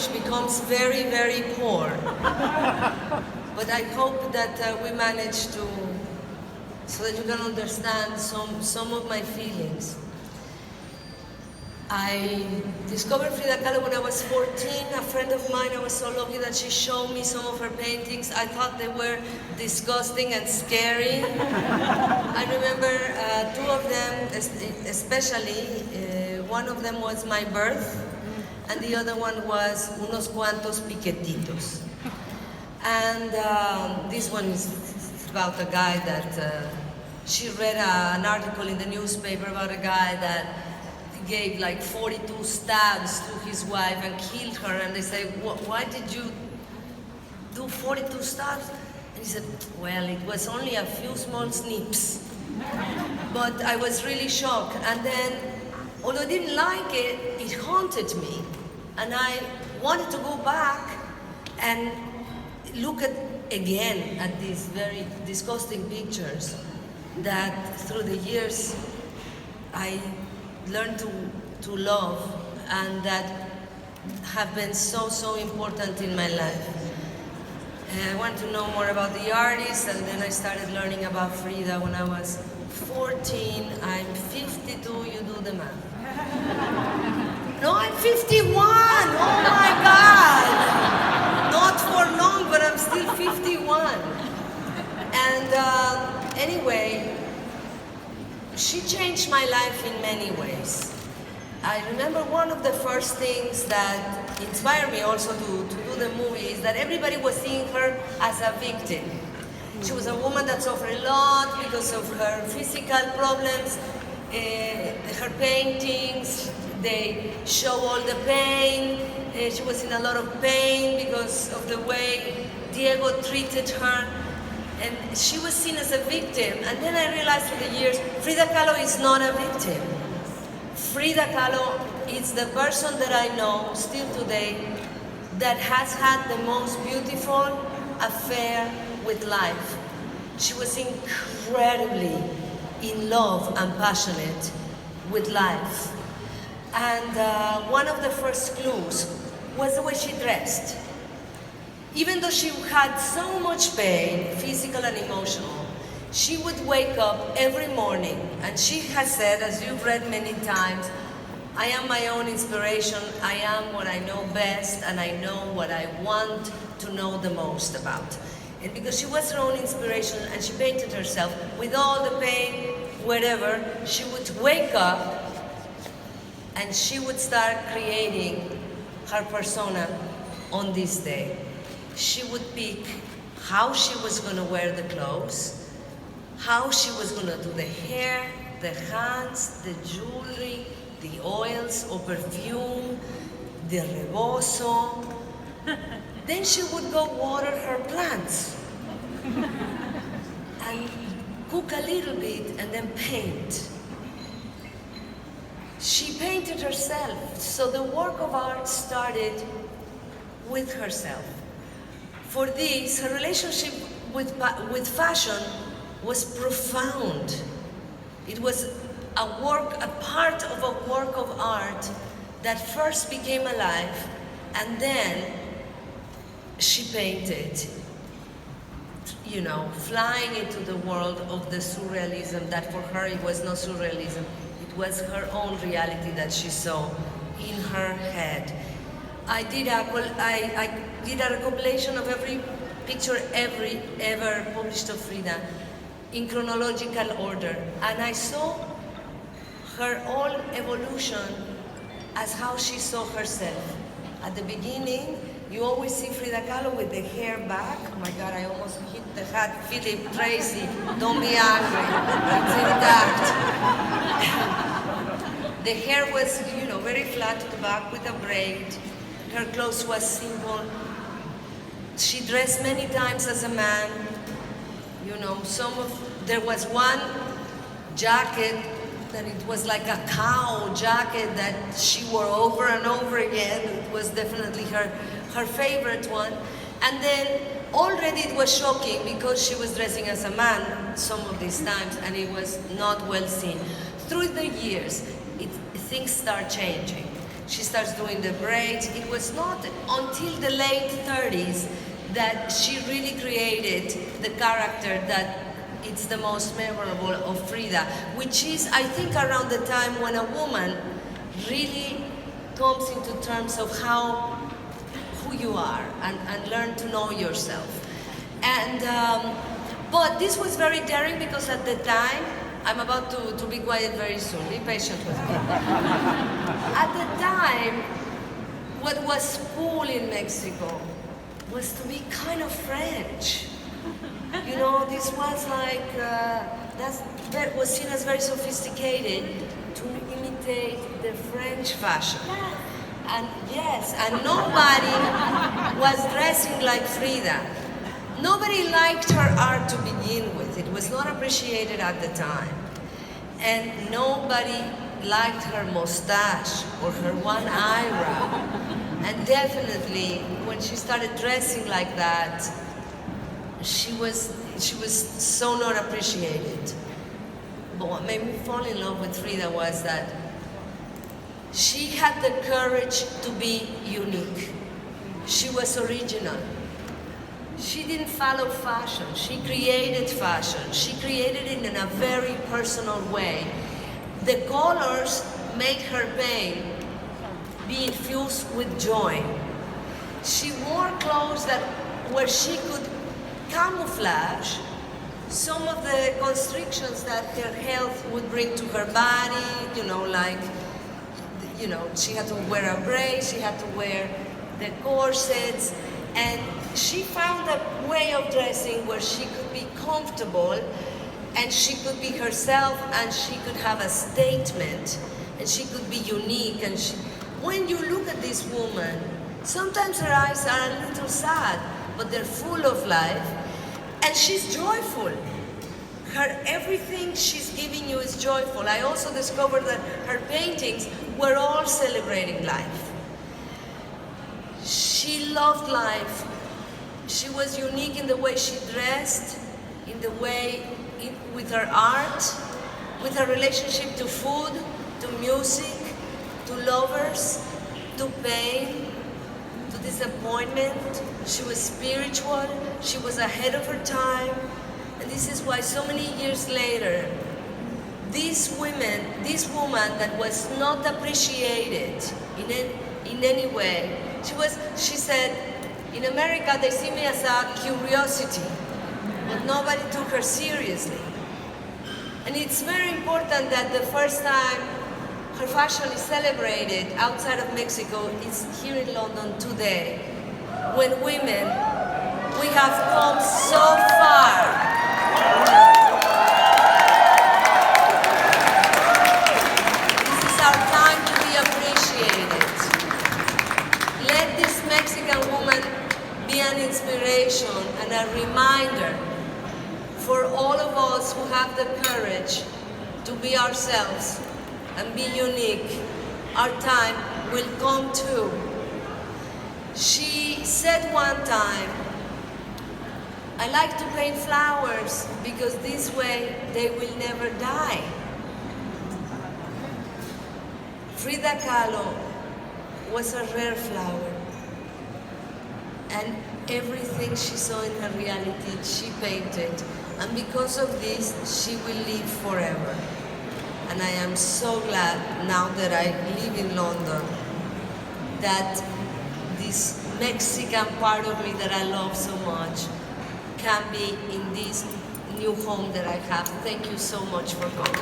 English becomes very, very poor. But I hope that we manage to, so that you can understand some of my feelings. I discovered Frida Kahlo when I was 14. A friend of mine, I was so lucky that she showed me some of her paintings. I thought they were disgusting and scary. I remember two of them, especially, one of them was my birth, and the other one was unos cuantos piquetitos. And this one is about a guy that, she read an article in the newspaper about a guy that gave like 42 stabs to his wife and killed her, and they say, why did you do 42 stabs? And he said, well, it was only a few small snips. But I was really shocked, and then, although I didn't like it, it haunted me. And I wanted to go back and look again at these very disgusting pictures that through the years I learned to love, and that have been so important in my life. I want to know more about the artist, and then I started learning about Frida when I was 14. I'm 52, you do the math. No, I'm 51! Oh my God! Not for long, but I'm still 51. And anyway, she changed my life in many ways. I remember one of the first things that inspired me also to do the movie is that everybody was seeing her as a victim. She was a woman that suffered a lot because of her physical problems. Her paintings, they show all the pain. She was in a lot of pain because of the way Diego treated her. And she was seen as a victim. And then I realized through the years, Frida Kahlo is not a victim. Frida Kahlo is the person that I know still today that has had the most beautiful affair with life. She was incredibly in love and passionate with life. And one of the first clues was the way she dressed. Even though she had so much pain, physical and emotional, she would wake up every morning, and she has said, as you've read many times, I am my own inspiration, I am what I know best, and I know what I want to know the most about. And because she was her own inspiration, and she painted herself with all the pain, wherever, she would wake up, and she would start creating her persona on this day. She would pick how she was going to wear the clothes, how she was going to do the hair, the hands, the jewelry, the oils or perfume, the rebozo. Then she would go water her plants and cook a little bit and then paint. She painted herself, so the work of art started with herself. For this, her relationship with fashion was profound. It was a part of a work of art that first became alive, and then she painted, you know, flying into the world of the surrealism, that for her it was not surrealism, it was her own reality that she saw in her head. I did a recompilation of every picture ever published of Frida in chronological order, and I saw her whole evolution as how she saw herself. At the beginning, you always see Frida Kahlo with the hair back. Oh my God, I almost hit the hat. Philip, Tracy, don't be angry. It's intact. The hair was, you know, very flat to the back with a braid. Her clothes was simple. She dressed many times as a man. You know, there was one jacket that it was like a cow jacket that she wore over and over again. It was definitely her favorite one. And then already it was shocking because she was dressing as a man some of these times, and it was not well seen. Through the years, things start changing. She starts doing the braids. It was not until the late 30s that she really created the character that it's the most memorable of Frida, which is, I think, around the time when a woman really comes into terms of who you are and learn to know yourself. And but this was very daring because at the time, I'm about to be quiet very soon, be patient with me. At the time, what was cool in Mexico was to be kind of French. You know, this was like, that was seen as very sophisticated to imitate the French fashion. And yes, and nobody was dressing like Frida. Nobody liked her art to begin with. It was not appreciated at the time. And nobody liked her mustache or her one eyebrow. And definitely, when she started dressing like that, she was so not appreciated. But what made me fall in love with Frida was that she had the courage to be unique. She was original. She didn't follow fashion. She created fashion. She created it in a very personal way. The colors make her pain be infused with joy. She wore clothes where she could camouflage some of the constrictions that her health would bring to her body, she had to wear a brace, she had to wear the corsets, and she found a way of dressing where she could be comfortable and she could be herself and she could have a statement and she could be unique. And when you look at this woman, sometimes her eyes are a little sad, but they're full of life, and she's joyful. Everything she's giving you is joyful. I also discovered that her paintings were all celebrating life. She loved life. She was unique in the way she dressed, in the way, with her art, with her relationship to food, to music, to lovers, to pain, to disappointment. She was spiritual. She was ahead of her time. And this is why so many years later, this woman that was not appreciated in any way, she said, in America they see me as a curiosity, but nobody took her seriously. And it's very important that the first time her fashion is celebrated outside of Mexico is here in London today, when women, we have come so far. This is our time to be appreciated. Let this Mexican woman be an inspiration and a reminder for all of us who have the courage to be ourselves and be unique. Our time will come too. She said one time, I like to paint flowers because this way they will never die. Frida Kahlo was a rare flower, and everything she saw in her reality, she painted. And because of this, she will live forever. And I am so glad, now that I live in London, that this Mexican part of me that I love so much can be in this new home that I have. Thank you so much for coming.